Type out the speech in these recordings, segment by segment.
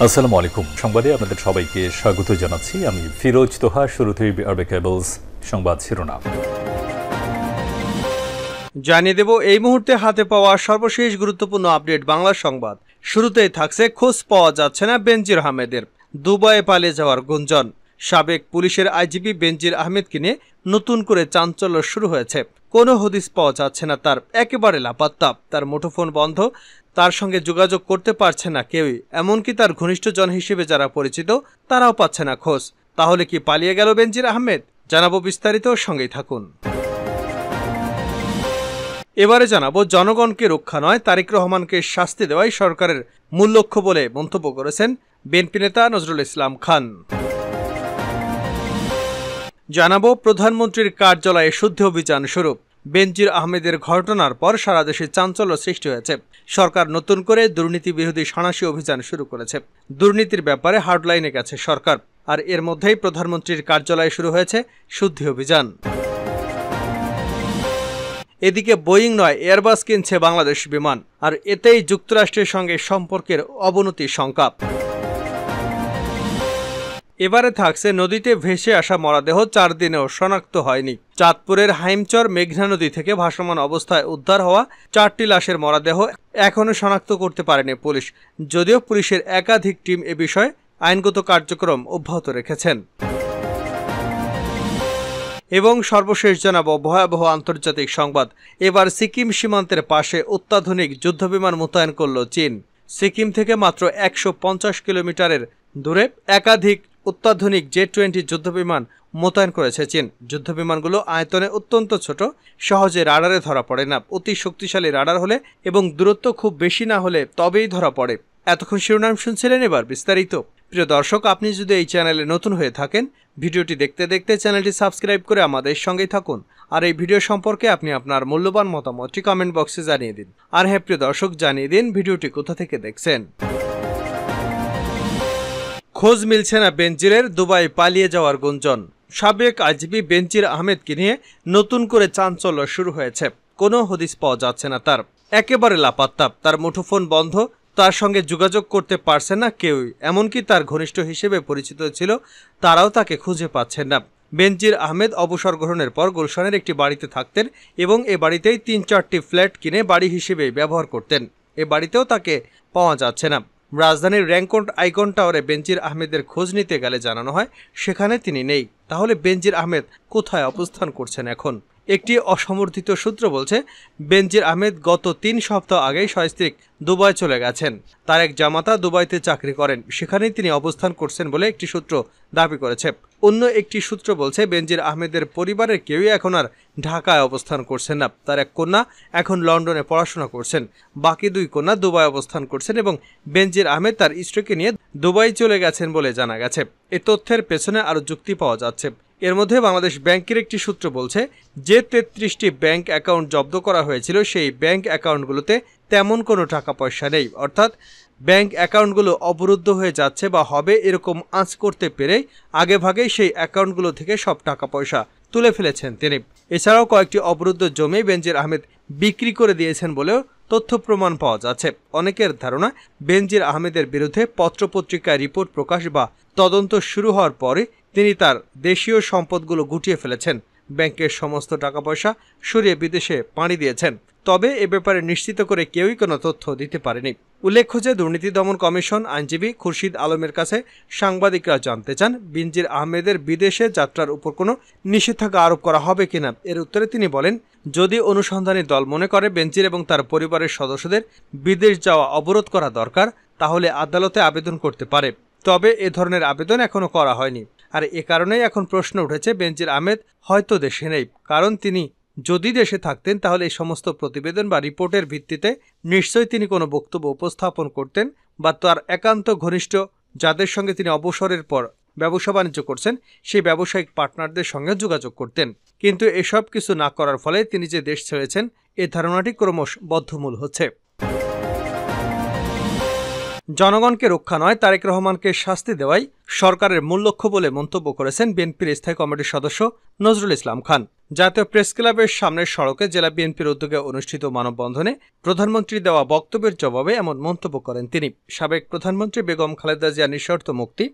আসসালামু আলাইকুম। সংবাদে আপনাদের সবাইকে স্বাগত জানাচ্ছি। আমি ফিরোজ তোহা। শুরুতেই আরবে কেবলস সংবাদ শিরোনাম জানিয়ে দেব এই মুহূর্তে হাতে পাওয়া সর্বশেষ গুরুত্বপূর্ণ আপডেট বাংলা সংবাদ। শুরুতেই থাকছে খোঁজ পাওয়া যাচ্ছে না বেনজির আহমেদের, দুবাইয়ে পালিয়ে যাওয়ার গুঞ্জন। সাবেক পুলিশের আইজিপি বেনজির আহমেদকে নিয়ে নতুন করে চাঞ্চল্য শুরু হয়েছে। কোনো হদিস পাওয়া যাচ্ছে না তার, একেবারে লাপাত্তা। তার মুঠোফোন বন্ধ, তার সঙ্গে যোগাযোগ করতে পারছে না কেউই। এমনকি তার ঘনিষ্ঠজন হিসেবে যারা পরিচিত তারাও পাচ্ছে না খোঁজ। তাহলে কি পালিয়ে গেল বেনজির আহমেদ? জানাবো বিস্তারিত, সঙ্গেই থাকুন। এবারে জানাবো জনগণকে রক্ষা নয়, তারেক রহমানকে শাস্তি দেওয়াই সরকারের মূল লক্ষ্য বলে মন্তব্য করেছেন বিএনপি নেতা নজরুল ইসলাম খান। জানাবো প্রধানমন্ত্রীর কার্যালয়ে শুদ্ধি অভিযান শুরু। বেনজির আহমেদের ঘটনার পর সারা দেশে চাঞ্চল্য সৃষ্টি হয়েছে। সরকার নতুন করে দুর্নীতি বিরোধী সাঁড়াশি অভিযান শুরু করেছে। দুর্নীতির ব্যাপারে হার্ডলাইনে গেছে সরকার, আর এর মধ্যেই প্রধানমন্ত্রীর কার্যালয়ে শুরু হয়েছে শুদ্ধি অভিযান। এদিকে বোয়িং নয়, এয়ারবাস কিনছে বাংলাদেশ বিমান, আর এতেই যুক্তরাষ্ট্রের সঙ্গে সম্পর্কের অবনতির শঙ্কা। এবারে থাকছে নদীতে ভেসে আসা মরদেহ 4 দিনেও শনাক্ত হয়নি। চাঁদপুরের হাইমচর মেঘনা নদী থেকে ভাসমান অবস্থায় উদ্ধার হওয়া 4টি লাশের মরদেহ এখনও শনাক্ত করতে পারেনি পুলিশ, যদিও পুলিশের একাধিক টিম এ বিষয়ে আইনগত কার্যক্রম অব্যাহত রেখেছেন। এবং সর্বশেষ জানাবো ভয়াবহ আন্তর্জাতিক সংবাদ। এবার সিকিম সীমান্তের পাশে অত্যাধুনিক যুদ্ধবিমান মোতায়েন করল চীন। সিকিম থেকে মাত্র 150 কিলোমিটারের দূরে একাধিক অত্যাধুনিক জে-20 যুদ্ধবিমান মোতায়েন করেছে চীন। যুদ্ধবিমানগুলো আয়তনে অত্যন্ত ছোট, সহজে রাডারে ধরা পড়ে না। অতি শক্তিশালী রাডার হলে এবং দূরত্ব খুব বেশি না হলে তবেই ধরা পড়ে। এতক্ষণ শিরোনাম শুনছিলেন, এবার বিস্তারিত। প্রিয় দর্শক, আপনি যদি এই চ্যানেলে নতুন হয়ে থাকেন, ভিডিওটি দেখতে দেখতে চ্যানেলটি সাবস্ক্রাইব করে আমাদের সঙ্গেই থাকুন। আর এই ভিডিও সম্পর্কে আপনি আপনার মূল্যবান মতামতটি কমেন্ট বক্সে জানিয়ে দিন। আর হ্যাঁ প্রিয় দর্শক, জানিয়ে দিন ভিডিওটি কোথা থেকে দেখছেন। খোঁজ মিলছে না বেনজিরের, দুবাই পালিয়ে যাওয়ার গুঞ্জন। সাবেক আইজিপি বেনজির আহমেদকে নিয়ে নতুন করে চাঞ্চল্য শুরু হয়েছে। কোনো হদিস পাওয়া যাচ্ছে না তার, একেবারে লাপাত্তা। তার মুঠোফোন বন্ধ, তার সঙ্গে যোগাযোগ করতে পারছে না কেউই। এমনকি তার ঘনিষ্ঠ হিসেবে পরিচিত ছিল তারাও তাকে খুঁজে পাচ্ছেন না। বেনজির আহমেদ অবসর গ্রহণের পর গুলশানের একটি বাড়িতে থাকতেন এবং এ বাড়িতেই 3-4টি ফ্ল্যাট কিনে বাড়ি হিসেবে ব্যবহার করতেন। এ বাড়িতেও তাকে পাওয়া যাচ্ছে না। রাজধানীর র্যাঙ্কন্ট আইকন টাওয়ারে বেনজির আহমেদের খোঁজ নিতে গেলে জানানো হয় সেখানে তিনি নেই। তাহলে বেনজির আহমেদ কোথায় অবস্থান করছেন এখন? একটি অসমর্থিত সূত্র বলছে বেনজির আহমেদ গত 3 সপ্তাহ আগেই সস্ত্রীক দুবাই চলে গেছেন। তার এক জামাতা দুবাইতে চাকরি করেন, সেখানেই তিনি অবস্থান করছেন বলে একটি সূত্র দাবি করেছে। অন্য একটি সূত্র বলছে বেনজির আহমেদের পরিবারের কেউই এখন আর ঢাকায় অবস্থান করছেন না। তার এক কন্যা এখন লন্ডনে পড়াশোনা করছেন, বাকি 2 কন্যা দুবাই অবস্থান করছেন এবং বেনজির আহমেদ তার স্ত্রীকে নিয়ে দুবাই চলে গেছেন বলে জানা গেছে। এ তথ্যের পেছনে আরও যুক্তি পাওয়া যাচ্ছে। এর মধ্যে বাংলাদেশ ব্যাংকের একটি সূত্র বলছে যে 33টি ব্যাংক অ্যাকাউন্ট জব্দ করা হয়েছিল সেই ব্যাংক অ্যাকাউন্টগুলোতে তেমন কোনো টাকা পয়সা নেই। অর্থাৎ ব্যাংক অ্যাকাউন্টগুলো অবরুদ্ধ হয়ে যাচ্ছে বা হবে এরকম আঁচ করতে পেরে আগেভাগেই সেই অ্যাকাউন্টগুলো থেকে সব টাকা পয়সা তুলে ফেলেছেন তিনি। এছাড়াও কয়েকটি অবরুদ্ধ জমি বেনজির আহমেদ বিক্রি করে দিয়েছেন বলেও তথ্য প্রমাণ পাওয়া যাচ্ছে। অনেকের ধারণা বেনজির আহমেদের বিরুদ্ধে পত্রপত্রিকায় রিপোর্ট প্রকাশ বা তদন্ত শুরু হওয়ার পরে তিনি তার দেশীয় সম্পদগুলো গুটিয়ে ফেলেছেন, ব্যাংকের সমস্ত টাকা পয়সা সরিয়ে বিদেশে পাড়ি দিয়েছেন। তবে এ ব্যাপারে নিশ্চিত করে কেউই কোনো তথ্য দিতে পারেনি। উল্লেখ্য যে দুর্নীতি দমন কমিশন আইনজীবী খুরশিদ আলমের কাছে সাংবাদিকরা জানতে চান বেনজির আহমেদের বিদেশে যাত্রার উপর কোনো নিষেধাজ্ঞা আরোপ করা হবে কিনা। এর উত্তরে তিনি বলেন, যদি অনুসন্ধানী দল মনে করে বেনজির এবং তার পরিবারের সদস্যদের বিদেশ যাওয়া অবরোধ করা দরকার, তাহলে আদালতে আবেদন করতে পারে। তবে এ ধরনের আবেদন এখনো করা হয়নি। আর এ কারণেই এখন প্রশ্ন উঠেছে বেনজির আহমেদ হয়তো দেশে নেই। কারণ তিনি যদি দেশে থাকতেন তাহলে এই সমস্ত প্রতিবেদন বা রিপোর্টের ভিত্তিতে নিশ্চয়ই তিনি কোনো বক্তব্য উপস্থাপন করতেন বা তার একান্ত ঘনিষ্ঠ যাদের সঙ্গে তিনি অবসরের পর ব্যবসা বাণিজ্য করছেন সেই ব্যবসায়িক পার্টনারদের সঙ্গে যোগাযোগ করতেন। কিন্তু এসব কিছু না করার ফলে তিনি যে দেশ ছেড়েছেন এ ধারণাটি ক্রমশ বদ্ধমূল হচ্ছে। জনগণকে রক্ষা নয়, তারেক রহমানকে শাস্তি দেওয়াই সরকারের মূল লক্ষ্য বলে মন্তব্য করেছেন বিএনপির স্থায়ী কমিটির সদস্য নজরুল ইসলাম খান। জাতীয় প্রেস ক্লাবের সামনের সড়কে জেলা বিএনপির উদ্যোগে অনুষ্ঠিত মানববন্ধনে প্রধানমন্ত্রীর দেওয়া বক্তব্যের জবাবে এমন মন্তব্য করেন তিনি। সাবেক প্রধানমন্ত্রী বেগম খালেদা জিয়ার নিঃশর্ত মুক্তি,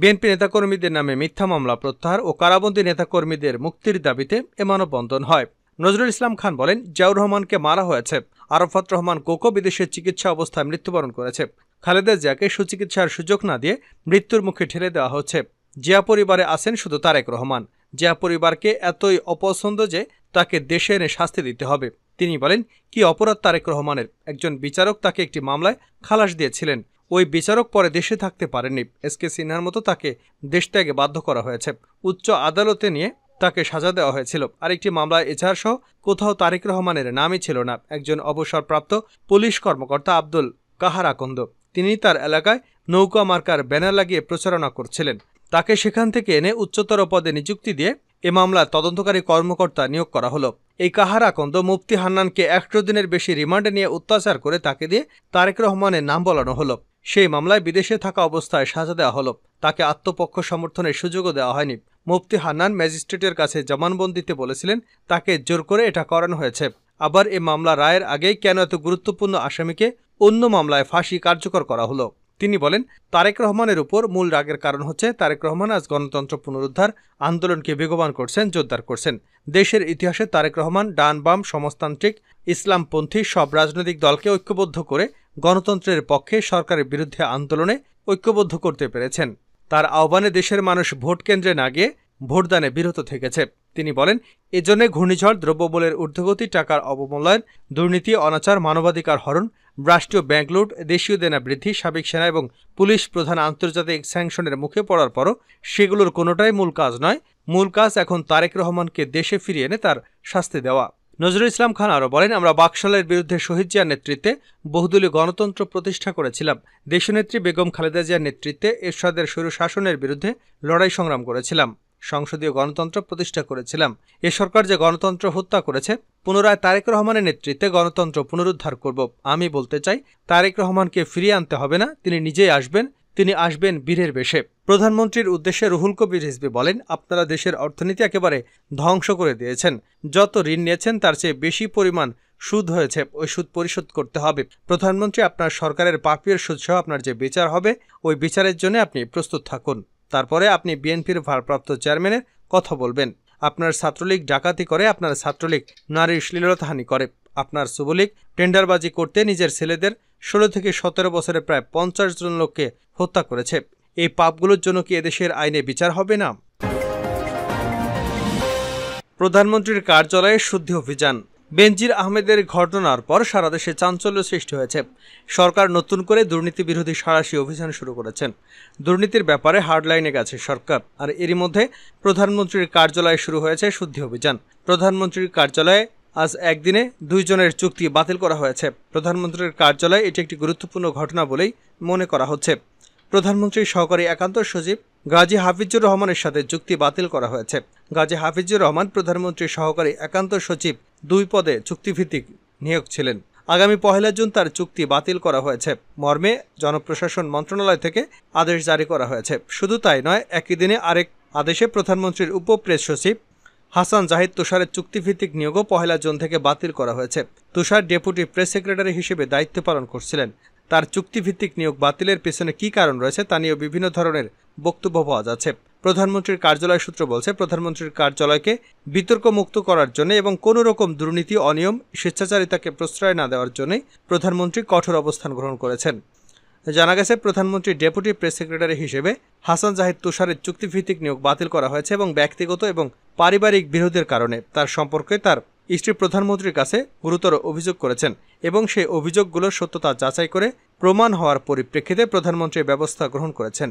বিএনপি নেতাকর্মীদের নামে মিথ্যা মামলা প্রত্যাহার ও কারাবন্দী নেতাকর্মীদের মুক্তির দাবিতে এ মানববন্ধন হয়। নজরুল ইসলাম খান বলেন, জিয়াউর রহমানকে মারা হয়েছে, আরাফাত রহমান কোকো বিদেশে চিকিৎসা অবস্থায় মৃত্যুবরণ করেছে, খালেদা জিয়াকে সুচিকিৎসার সুযোগ না দিয়ে মৃত্যুর মুখে ঠেলে দেওয়া হচ্ছে। জিয়া পরিবারে আছেন শুধু তারেক রহমান। জিয়া পরিবারকে এতই অপছন্দ যে তাকে দেশে এনে শাস্তি দিতে হবে। তিনি বলেন, কি অপরাধ তারেক রহমানের? একজন বিচারক তাকে একটি মামলায় খালাস দিয়েছিলেন। ওই বিচারক পরে দেশে থাকতে পারেননি। এসকে সিনহার মতো তাকে দেশ ত্যাগে বাধ্য করা হয়েছে। উচ্চ আদালতে নিয়ে তাকে সাজা দেওয়া হয়েছিল। আরেকটি মামলায় এজাহার সহ কোথাও তারেক রহমানের নামই ছিল না। একজন অবসরপ্রাপ্ত পুলিশ কর্মকর্তা আব্দুল কাহার আকন্দ, তিনি তার এলাকায় নৌকা মার্কার ব্যানার লাগিয়ে প্রচারণা করছিলেন। তাকে সেখান থেকে এনে উচ্চতর পদে নিযুক্তি দিয়ে এ মামলার তদন্তকারী কর্মকর্তা নিয়োগ করা হলো। এই কাহার আকন্দ মুফতি হান্নানকে 100 দিনের বেশি রিমান্ডে নিয়ে অত্যাচার করে তাকে দিয়ে তারেক রহমানের নাম বলানো হলো। সেই মামলায় বিদেশে থাকা অবস্থায় সাজা দেওয়া হলো। তাকে আত্মপক্ষ সমর্থনের সুযোগও দেওয়া হয়নি। মুফতি হান্নান ম্যাজিস্ট্রেটের কাছে জবানবন্দিতে বলেছিলেন তাকে জোর করে এটা করানো হয়েছে। আবার এ মামলা রায়ের আগেই কেন এত গুরুত্বপূর্ণ আসামিকে অন্য মামলায় ফাঁসি কার্যকর করা হলো? তিনি বলেন, তারেক রহমানের উপর মূল রাগের কারণ হচ্ছে তারেক রহমান আজ গণতন্ত্র পুনরুদ্ধার আন্দোলনকে বেগবান করছেন, জোরদার করছেন। দেশের ইতিহাসে তারেক রহমান ডান বাম সমাজতান্ত্রিক ইসলামপন্থী সব রাজনৈতিক দলকে ঐক্যবদ্ধ করে গণতন্ত্রের পক্ষে সরকারের বিরুদ্ধে আন্দোলনে ঐক্যবদ্ধ করতে পেরেছেন। তার আহ্বানে দেশের মানুষ ভোট কেন্দ্রে না গিয়ে ভোটদানে বিরত থেকেছে। তিনি বলেন, এজন্য ঘূর্ণিঝড়, দ্রব্যমূল্যের ঊর্ধ্বগতি, টাকার অবমূল্যায়ন, দুর্নীতি, অনাচার, মানবাধিকার হরণ, রাষ্ট্রীয় ব্যাংক লুট, দেশীয় দেনা বৃদ্ধি, সাবেক সেনা এবং পুলিশ প্রধান আন্তর্জাতিক স্যাংশনের মুখে পড়ার পরও সেগুলোর কোনোটাই মূল কাজ নয়। মূল কাজ এখন তারেক রহমানকে দেশে ফিরিয়ে এনে তার শাস্তি দেওয়া। নজরুল ইসলাম খান আরও বলেন, আমরা বাকশালের বিরুদ্ধে শহীদ জিয়ার নেতৃত্বে বহুদলীয় গণতন্ত্র প্রতিষ্ঠা করেছিলাম। দেশনেত্রী বেগম খালেদা জিয়ার নেতৃত্বে এরশাদের স্বৈরশাসনের বিরুদ্ধে লড়াই সংগ্রাম করেছিলাম। সংসদীয় গণতন্ত্র প্রতিষ্ঠা করেছিলাম। এ সরকার যে গণতন্ত্র হত্যা করেছে, পুনরায় তারেক রহমানের নেতৃত্বে গণতন্ত্র পুনরুদ্ধার করব। আমি বলতে চাই, তারেক রহমানকে ফিরিয়ে আনতে হবে না, তিনি নিজেই আসবেন। তিনি আসবেন বীরের বেশে। প্রধানমন্ত্রীর উদ্দেশ্যে রুহুল কবির রিজভী বলেন, আপনারা দেশের অর্থনীতি একেবারে ধ্বংস করে দিয়েছেন। যত ঋণ নিয়েছেন তার চেয়ে বেশি পরিমাণ সুদ হয়েছে, ওই সুদ পরিশোধ করতে হবে। প্রধানমন্ত্রী, আপনার সরকারের পাপীয় সুদসহ আপনার যে বিচার হবে, ওই বিচারের জন্য আপনি প্রস্তুত থাকুন। তারপরে আপনি বিএনপির ভারপ্রাপ্ত চেয়ারম্যানের কথা বলবেন। আপনার ছাত্রলীগ ডাকাতি করে, আপনার ছাত্রলীগ নারীর শ্লীলতাহানি করে, আপনার যুবলীগ টেন্ডারবাজি করতে নিজের ছেলেদের 16 থেকে 17 বছরে প্রায় 50 জন লোককে হত্যা করেছে। এই পাপগুলোর জন্য কি এদেশের আইনে বিচার হবে না? প্রধানমন্ত্রীর কার্যালয়ে শুদ্ধি অভিযান। বেনজির আহমেদের ঘটনার পর সারা দেশে চাঞ্চল্য সৃষ্টি হয়েছে। সরকার নতুন করে দুর্নীতি বিরোধী সাঁড়াশি অভিযান শুরু করেছেন। দুর্নীতির ব্যাপারে হার্ডলাইনে গেছে সরকার। আর এরই মধ্যে প্রধানমন্ত্রীর কার্যালয়ে শুরু হয়েছে শুদ্ধি অভিযান। প্রধানমন্ত্রীর কার্যালয়ে আজ একদিনে 2 জনের চুক্তি বাতিল করা হয়েছে। প্রধানমন্ত্রীর কার্যালয়ে এটি একটি গুরুত্বপূর্ণ ঘটনা বলেই মনে করা হচ্ছে। প্রধানমন্ত্রীর সহকারী একান্ত সচিব গাজী হাফিজুর রহমানের সাথে চুক্তি বাতিল করা হয়েছে। গাজী হাফিজুর রহমান প্রধানমন্ত্রীর সহকারী একান্ত সচিব 2 পদে চুক্তিভিত্তিক নিয়োগ ছিলেন। আগামী 1 জুন তার চুক্তি বাতিল করা হয়েছে মর্মে জনপ্রশাসন মন্ত্রণালয় থেকে আদেশ জারি করা হয়েছে। শুধু তাই নয়, একই দিনে আরেক আদেশে প্রধানমন্ত্রীর উপপ্রেস সচিব হাসান জাহিদ তুষারের চুক্তিভিত্তিক নিয়োগও 1 জুন থেকে বাতিল করা হয়েছে। তুষার ডেপুটি প্রেস সেক্রেটারি হিসেবে দায়িত্ব পালন করছিলেন। তার চুক্তিভিত্তিক নিয়োগ বাতিলের পেছনে কী কারণ রয়েছে তা নিয়ে বিভিন্ন ধরনের বক্তব্য পাওয়া যাচ্ছে। প্রধানমন্ত্রীর কার্যালয় সূত্র বলছে, প্রধানমন্ত্রীর কার্যালয়কে বিতর্ক মুক্ত করার জন্য এবং কোনো রকম দুর্নীতি, অনিয়ম, স্বেচ্ছাচারিতাকে প্রশ্রয় না দেওয়ার জন্যই প্রধানমন্ত্রী কঠোর অবস্থান গ্রহণ করেছেন। জানা গেছে, প্রধানমন্ত্রী ডেপুটি প্রেস সেক্রেটারি হিসেবে হাসান জাহিদ তুষারের চুক্তিভিত্তিক নিয়োগ বাতিল করা হয়েছে এবং ব্যক্তিগত এবং পারিবারিক বিরোধের কারণে তার সম্পর্কে তার স্ত্রী প্রধানমন্ত্রীর কাছে গুরুতর অভিযোগ করেছেন এবং সেই অভিযোগগুলোর সত্যতা যাচাই করে প্রমাণ হওয়ার পরিপ্রেক্ষিতে প্রধানমন্ত্রী ব্যবস্থা গ্রহণ করেছেন।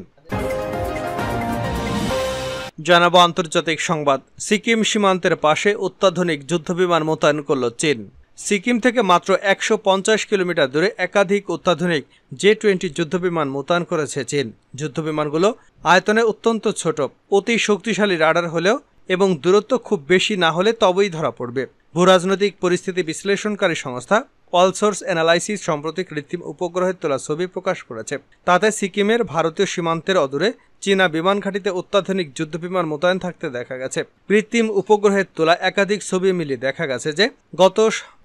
জানাবো আন্তর্জাতিক সংবাদ। সিকিম সীমান্তের পাশে অত্যাধুনিক যুদ্ধবিমান মোতায়েন করল চীন। সিকিম থেকে মাত্র 150 কিলোমিটার দূরে একাধিক অত্যাধুনিক J-20 যুদ্ধবিমান মোতায়েন করেছে চীন। যুদ্ধবিমানগুলো আয়তনে অত্যন্ত ছোট, অতি শক্তিশালী রাডার হলেও এবং দূরত্ব খুব বেশি না হলে তবেই ধরা পড়বে। ভূরাজনৈতিক পরিস্থিতি বিশ্লেষণকারী সংস্থা অল সোর্স অ্যানালাইসিস সম্প্রতি কৃত্রিম উপগ্রহের তোলা ছবি প্রকাশ করেছে। তাতে সিকিমের ভারতীয় সীমান্তের অদূরে চীনা বিমান ঘাঁটিতে অত্যাধুনিক যুদ্ধবিমান মোতায়েন থাকতে দেখা গেছে। কৃত্রিম উপগ্রহের তোলা একাধিক ছবি মিলিয়ে দেখা গেছে যে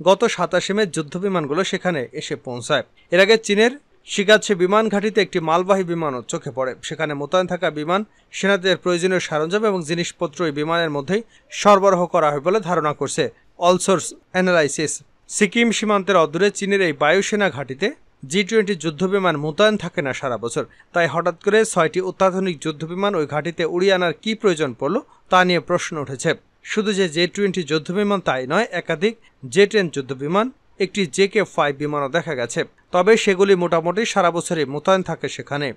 গত 27 মে যুদ্ধবিমানগুলো সেখানে এসে পৌঁছায়। এর আগে চীনের শিগাচ্ছে বিমান ঘাঁটিতে একটি মালবাহী বিমানও চোখে পড়ে। সেখানে মোতায়েন থাকা বিমান সেনাদের প্রয়োজনীয় সরঞ্জাম এবং জিনিসপত্র এই বিমানের মধ্যেই সরবরাহ করা হয় বলে ধারণা করছে অল সোর্স অ্যানালাইসিস। সিকিম সীমান্তের অদূরে চীনের এই বায়ুসেনা ঘাঁটিতে G-20 যুদ্ধবিমান মোতায়েন থাকে না সারা বছর। তাই হঠাৎ করে 6টি অত্যাধুনিক যুদ্ধবিমান ওই ঘাঁটিতে উড়িয়ে আনার কী প্রয়োজন পড়ল তা নিয়ে প্রশ্ন উঠেছে। শুধু যে J-20 যুদ্ধবিমান তাই নয়, একাধিক J-10 যুদ্ধবিমান, একটি JK-5 বিমানও দেখা গেছে। তবে সেগুলি মোটামুটি সারা বছরই মোতায়েন থাকে সেখানে।